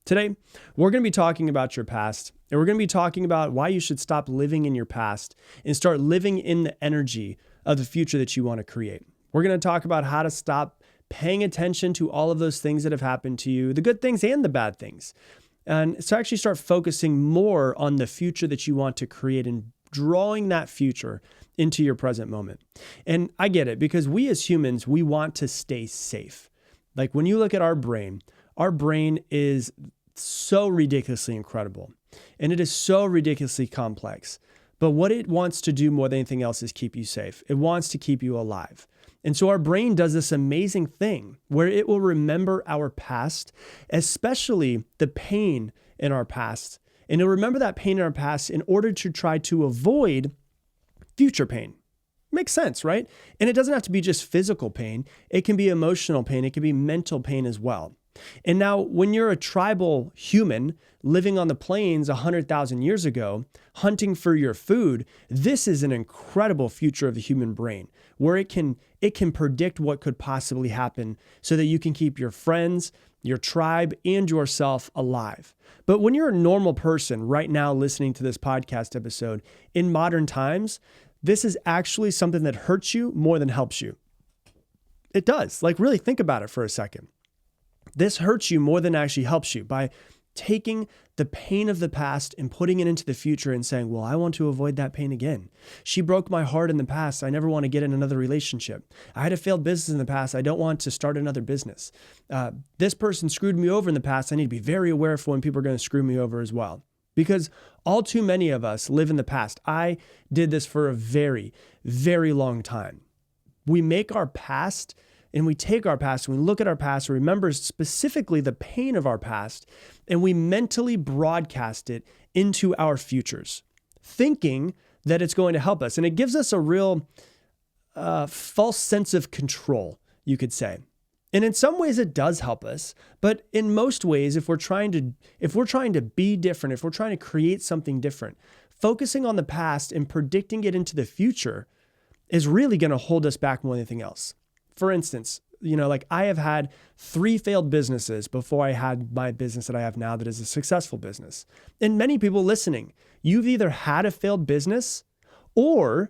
Today, we're going to be talking about your past, and we're going to be talking about why you should stop living in your past and start living in the energy of the future that you want to create. We're going to talk about how to stop paying attention to all of those things that have happened to you, the good things and the bad things, and so actually start focusing more on the future that you want to create and drawing that future into your present moment. And I get it, because we as humans, we want to stay safe. Like when you look at our brain is so ridiculously incredible, and it is so ridiculously complex. But what it wants to do more than anything else is keep you safe. It wants to keep you alive. And so our brain does this amazing thing where it will remember our past, especially the pain in our past. And it'll remember that pain in our past in order to try to avoid future pain. Makes sense, right? And it doesn't have to be just physical pain. It can be emotional pain. It can be mental pain as well. And now when you're a tribal human living on the plains 100,000 years ago, hunting for your food, this is an incredible future of the human brain where it can predict what could possibly happen so that you can keep your friends, your tribe, and yourself alive. But when you're a normal person right now listening to this podcast episode in modern times, this is actually something that hurts you more than helps you. It does. Like, really think about it for a second. This hurts you more than actually helps you by taking the pain of the past and putting it into the future and saying, well, I want to avoid that pain again. She broke my heart in the past. I never want to get in another relationship. I had a failed business in the past. I don't want to start another business. This person screwed me over in the past. I need to be very aware of when people are going to screw me over as well. Because all too many of us live in the past. I did this for a very, very long time. We make our past and we take our past and we look at our past and remember specifically the pain of our past, and we mentally broadcast it into our futures, thinking that it's going to help us. And it gives us a real false sense of control, you could say. And in some ways it does help us, but in most ways, if we're trying to be different, if we're trying to create something different, focusing on the past and predicting it into the future is really going to hold us back more than anything else. For instance, like I have had 3 failed businesses before I had my business that I have now that is a successful business. And many people listening, you've either had a failed business or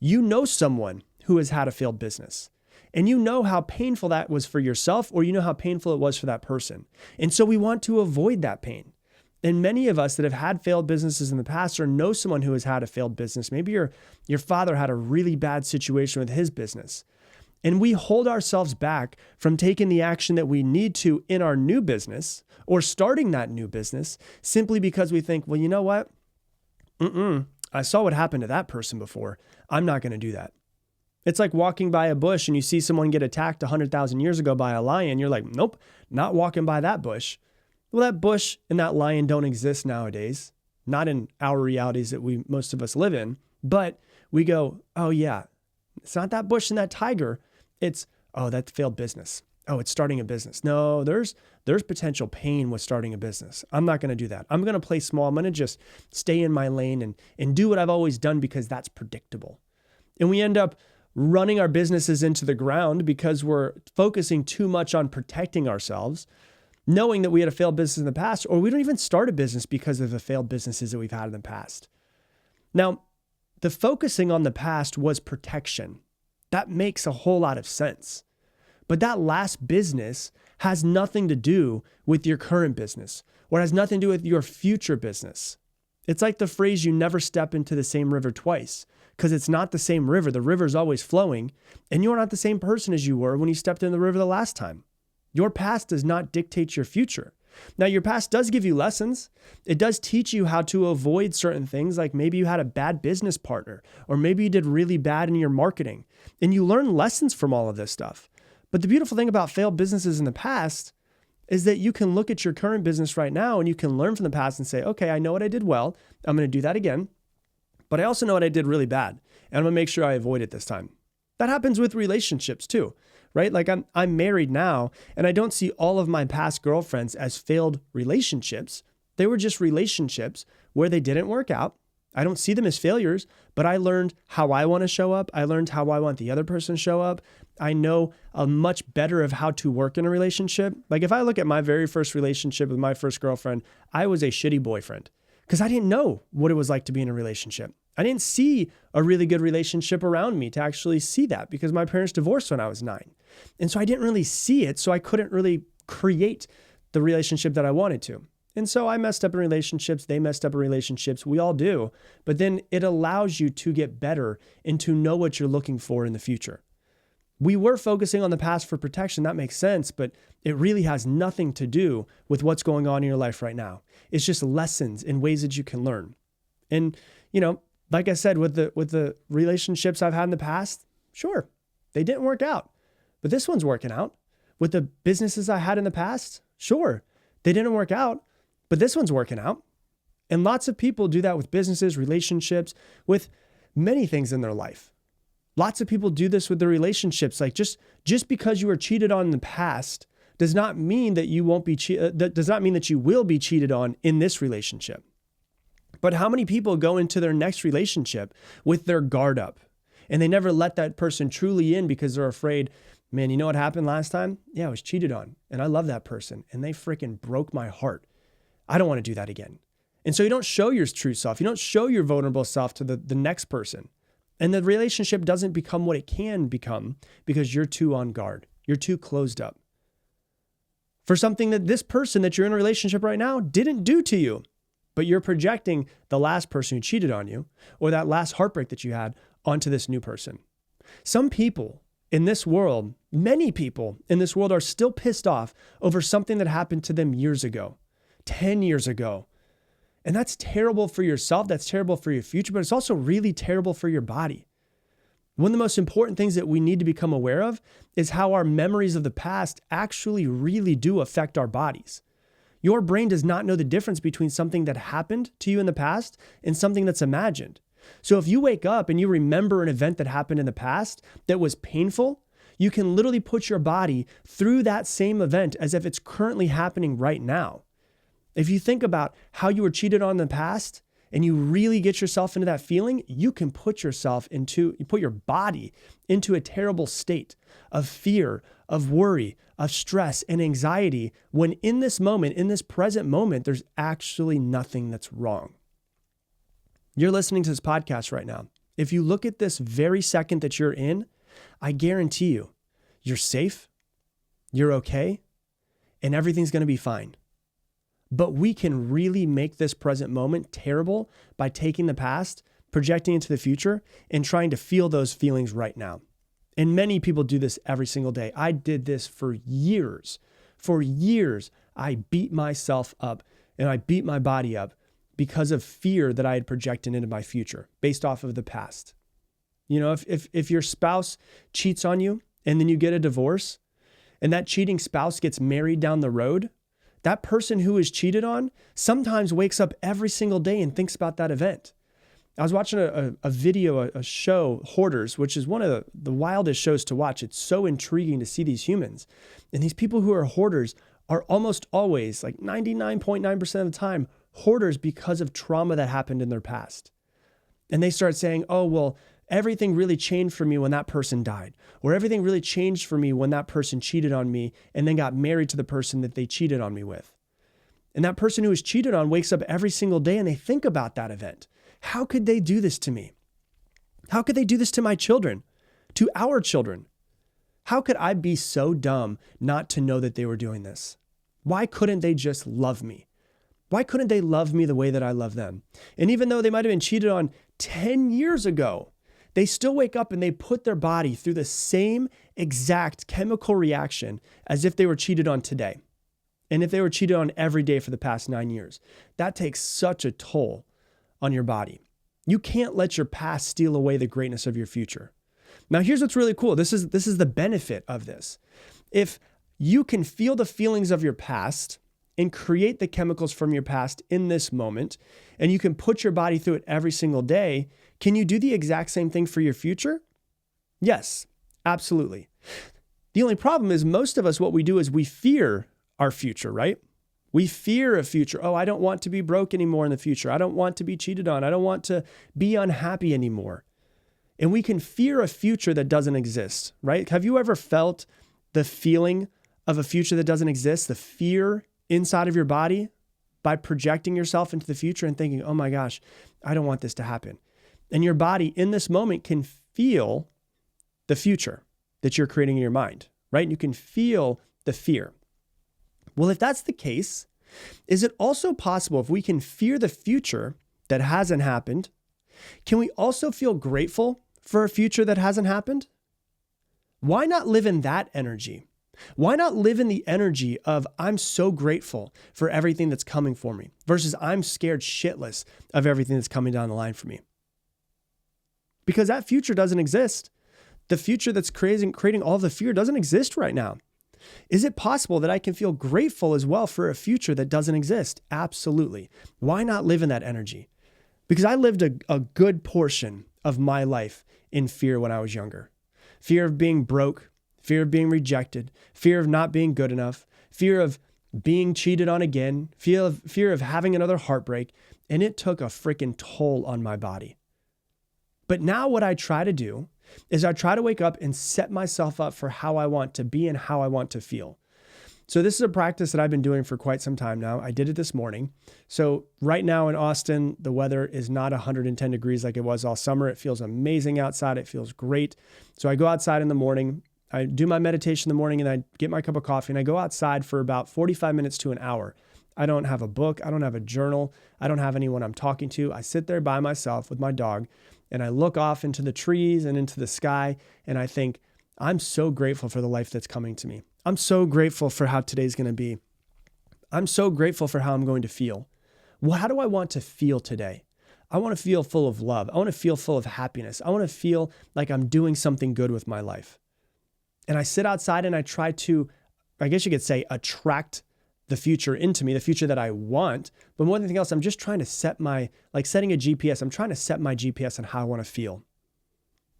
you know someone who has had a failed business. And you know how painful that was for yourself, or you know how painful it was for that person. And so we want to avoid that pain. And many of us that have had failed businesses in the past or know someone who has had a failed business, maybe your father had a really bad situation with his business. And we hold ourselves back from taking the action that we need to in our new business or starting that new business simply because we think, well, you know what? I saw what happened to that person before. I'm not going to do that. It's like walking by a bush and you see someone get attacked 100,000 years ago by a lion. You're like, nope, not walking by that bush. Well, that bush and that lion don't exist nowadays, not in our realities that most of us live in. But we go, oh yeah, it's not that bush and that tiger. It's, oh, that failed business. Oh, it's starting a business. No, there's potential pain with starting a business. I'm not going to do that. I'm going to play small. I'm going to just stay in my lane and do what I've always done because that's predictable. And we end up running our businesses into the ground because we're focusing too much on protecting ourselves, knowing that we had a failed business in the past, or we don't even start a business because of the failed businesses that we've had in the past. Now, the focusing on the past was protection. That makes a whole lot of sense. But that last business has nothing to do with your current business, or has nothing to do with your future business. It's like the phrase, you never step into the same river twice, because it's not the same river. The river's always flowing, and you're not the same person as you were when you stepped in the river the last time. Your past does not dictate your future. Now, your past does give you lessons. It does teach you how to avoid certain things, like maybe you had a bad business partner, or maybe you did really bad in your marketing, and you learn lessons from all of this stuff. But the beautiful thing about failed businesses in the past is that you can look at your current business right now and you can learn from the past and say, okay, I know what I did well. I'm going to do that again. But I also know what I did really bad, and I'm going to make sure I avoid it this time. That happens with relationships too, right? Like I'm married now, and I don't see all of my past girlfriends as failed relationships. They were just relationships where they didn't work out. I don't see them as failures, but I learned how I want to show up. I learned how I want the other person to show up. I know much better of how to work in a relationship. Like if I look at my very first relationship with my first girlfriend, I was a shitty boyfriend because I didn't know what it was like to be in a relationship. I didn't see a really good relationship around me to actually see that because my parents divorced when I was 9. And so I didn't really see it. So I couldn't really create the relationship that I wanted to. And so I messed up in relationships. They messed up in relationships. We all do. But then it allows you to get better and to know what you're looking for in the future. We were focusing on the past for protection. That makes sense, but it really has nothing to do with what's going on in your life right now. It's just lessons and ways that you can learn. And, like I said, with the relationships I've had in the past, sure, they didn't work out, but this one's working out. With the businesses I had in the past, sure, they didn't work out, but this one's working out. And lots of people do that with businesses, relationships, with many things in their life. Lots of people do this with their relationships. Like just because you were cheated on in the past does not mean that you won't be that does not mean that you will be cheated on in this relationship. But how many people go into their next relationship with their guard up and they never let that person truly in because they're afraid, man, you know what happened last time? Yeah, I was cheated on and I love that person and they freaking broke my heart. I don't want to do that again. And so you don't show your true self. You don't show your vulnerable self to the next person. And the relationship doesn't become what it can become because you're too on guard. You're too closed up for something that this person that you're in a relationship right now didn't do to you, but you're projecting the last person who cheated on you or that last heartbreak that you had onto this new person. Some people in this world, many people in this world are still pissed off over something that happened to them years ago, 10 years ago. And that's terrible for yourself. That's terrible for your future, but it's also really terrible for your body. One of the most important things that we need to become aware of is how our memories of the past actually really do affect our bodies. Your brain does not know the difference between something that happened to you in the past and something that's imagined. So if you wake up and you remember an event that happened in the past that was painful, you can literally put your body through that same event as if it's currently happening right now. If you think about how you were cheated on in the past and you really get yourself into that feeling, you can put your body into a terrible state of fear, of worry, of stress and anxiety when in this moment, in this present moment, there's actually nothing that's wrong. You're listening to this podcast right now. If you look at this very second that you're in, I guarantee you, you're safe, you're okay, and everything's going to be fine. But we can really make this present moment terrible by taking the past, projecting into the future, and trying to feel those feelings right now. And many people do this every single day. I did this for years. For years, I beat myself up and I beat my body up because of fear that I had projected into my future based off of the past. If your spouse cheats on you and then you get a divorce and that cheating spouse gets married down the road, that person who is cheated on sometimes wakes up every single day and thinks about that event. I was watching a video, a show, Hoarders, which is one of the wildest shows to watch. It's so intriguing to see these humans. And these people who are hoarders are almost always, like 99.9% of the time, hoarders because of trauma that happened in their past. And they start saying, oh, well, everything really changed for me when that person died, or everything really changed for me when that person cheated on me and then got married to the person that they cheated on me with. And that person who was cheated on wakes up every single day and they think about that event. How could they do this to me? How could they do this to my children, to our children? How could I be so dumb not to know that they were doing this? Why couldn't they just love me? Why couldn't they love me the way that I love them? And even though they might have been cheated on 10 years ago, they still wake up and they put their body through the same exact chemical reaction as if they were cheated on today. And if they were cheated on every day for the past 9 years. That takes such a toll on your body. You can't let your past steal away the greatness of your future. Now, here's what's really cool. This is the benefit of this. If you can feel the feelings of your past and create the chemicals from your past in this moment, and you can put your body through it every single day, can you do the exact same thing for your future? Yes, absolutely. The only problem is most of us, what we do is we fear our future, right? We fear a future. Oh, I don't want to be broke anymore in the future. I don't want to be cheated on. I don't want to be unhappy anymore. And we can fear a future that doesn't exist, right? Have you ever felt the feeling of a future that doesn't exist, the fear inside of your body by projecting yourself into the future and thinking, oh my gosh, I don't want this to happen. And your body in this moment can feel the future that you're creating in your mind, right? And you can feel the fear. Well, if that's the case, is it also possible if we can fear the future that hasn't happened, can we also feel grateful for a future that hasn't happened? Why not live in that energy? Why not live in the energy of I'm so grateful for everything that's coming for me versus I'm scared shitless of everything that's coming down the line for me? Because that future doesn't exist. The future that's creating all the fear doesn't exist right now. Is it possible that I can feel grateful as well for a future that doesn't exist? Absolutely. Why not live in that energy? Because I lived a good portion of my life in fear when I was younger. Fear of being broke, fear of being rejected, fear of not being good enough, fear of being cheated on again, fear of having another heartbreak, and it took a freaking toll on my body. But now what I try to do is I try to wake up and set myself up for how I want to be and how I want to feel. So this is a practice that I've been doing for quite some time now. I did it this morning. So right now in Austin, the weather is not 110 degrees like it was all summer. It feels amazing outside. It feels great. So I go outside in the morning. I do my meditation in the morning and I get my cup of coffee and I go outside for about 45 minutes to an hour. I don't have a book. I don't have a journal. I don't have anyone I'm talking to. I sit there by myself with my dog and I look off into the trees and into the sky and I think, I'm so grateful for the life that's coming to me. I'm so grateful for how today's going to be. I'm so grateful for how I'm going to feel. Well, how do I want to feel today? I want to feel full of love. I want to feel full of happiness. I want to feel like I'm doing something good with my life. And I sit outside and I try to, I guess you could say, attract the future into me, the future that I want. But more than anything else, I'm just trying to setting a GPS. I'm trying to set my GPS on how I want to feel.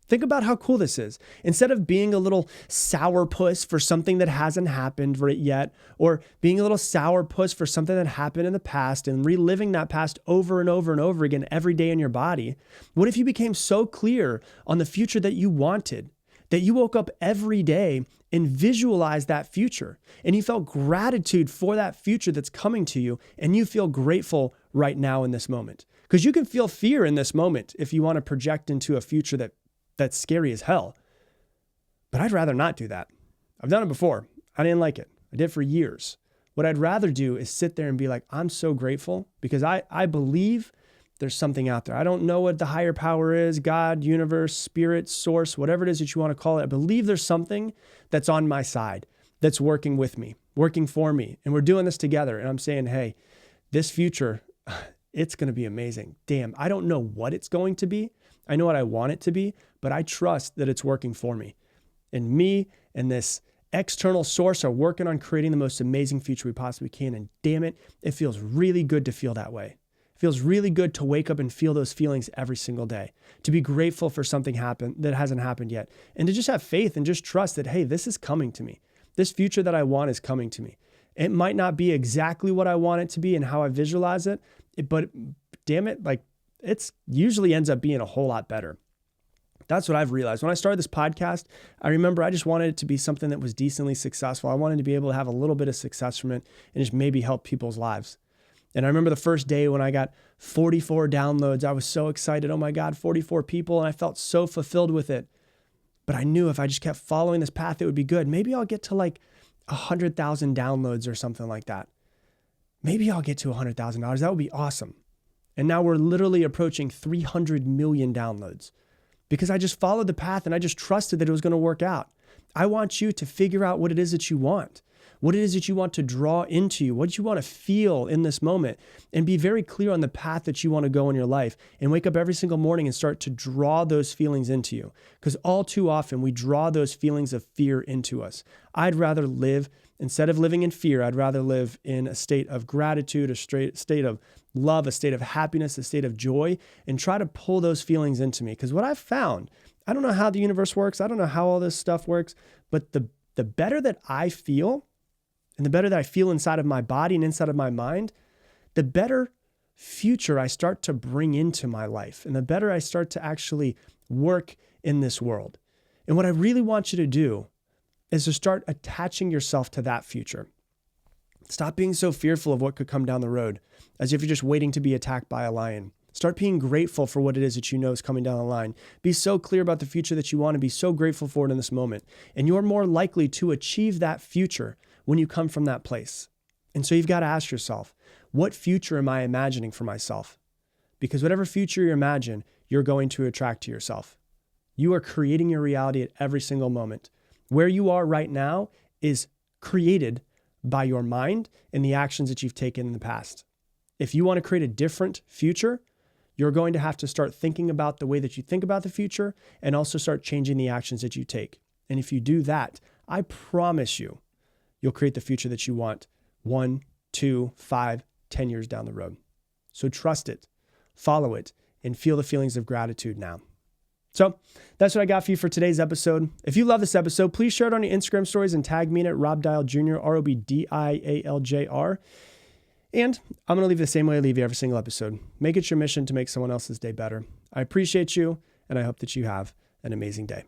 Think about how cool this is. Instead of being a little sourpuss for something that hasn't happened yet, or being a little sourpuss for something that happened in the past and reliving that past over and over and over again every day in your body, what if you became so clear on the future that you wanted, that you woke up every day and visualized that future, and you felt gratitude for that future that's coming to you, and you feel grateful right now in this moment? Because you can feel fear in this moment if you want to project into a future that's scary as hell. But I'd rather not do that. I've done it before. I didn't like it. I did for years. What I'd rather do is sit there and be like, I'm so grateful because I believe there's something out there. I don't know what the higher power is, God, universe, spirit, source, whatever it is that you want to call it. I believe there's something that's on my side, that's working with me, working for me. And we're doing this together. And I'm saying, hey, this future, it's going to be amazing. Damn, I don't know what it's going to be. I know what I want it to be, but I trust that it's working for me. And me and this external source are working on creating the most amazing future we possibly can. And damn it, it feels really good to feel that way. It feels really good to wake up and feel those feelings every single day, to be grateful for something that hasn't happened yet, and to just have faith and just trust that, hey, this is coming to me. This future that I want is coming to me. It might not be exactly what I want it to be and how I visualize it, but damn it, it's usually ends up being a whole lot better. That's what I've realized. When I started this podcast, I remember I just wanted it to be something that was decently successful. I wanted to be able to have a little bit of success from it and just maybe help people's lives. And I remember the first day when I got 44 downloads, I was so excited. Oh my God, 44 people. And I felt so fulfilled with it. But I knew if I just kept following this path, it would be good. Maybe I'll get to 100,000 downloads or something like that. Maybe I'll get to $100,000. That would be awesome. And now we're literally approaching 300 million downloads because I just followed the path and I just trusted that it was going to work out. I want you to figure out what it is that you want, what it is that you want to draw into you, what you want to feel in this moment, and be very clear on the path that you want to go in your life and wake up every single morning and start to draw those feelings into you. Because all too often we draw those feelings of fear into us. I'd rather live, instead of living in fear, I'd rather live in a state of gratitude, a state of love, a state of happiness, a state of joy, and try to pull those feelings into me. Because what I've found, I don't know how the universe works. I don't know how all this stuff works, but the better that I feel, and the better that I feel inside of my body and inside of my mind, the better future I start to bring into my life. And the better I start to actually work in this world. And what I really want you to do is to start attaching yourself to that future. Stop being so fearful of what could come down the road, as if you're just waiting to be attacked by a lion. Start being grateful for what it is that you know is coming down the line. Be so clear about the future that you want to be so grateful for it in this moment. And you're more likely to achieve that future when you come from that place. And so you've got to ask yourself, what future am I imagining for myself? Because whatever future you imagine, you're going to attract to yourself. You are creating your reality at every single moment. Where you are right now is created by your mind and the actions that you've taken in the past. If you want to create a different future, you're going to have to start thinking about the way that you think about the future and also start changing the actions that you take. And if you do that, I promise you, you'll create the future that you want 1, 2, 5, 10 years down the road. So trust it, follow it, and feel the feelings of gratitude now. So that's what I got for you for today's episode. If you love this episode, please share it on your Instagram stories and tag me in at Rob Dial Jr., ROBDIALJR. And I'm going to leave it the same way I leave you every single episode. Make it your mission to make someone else's day better. I appreciate you, and I hope that you have an amazing day.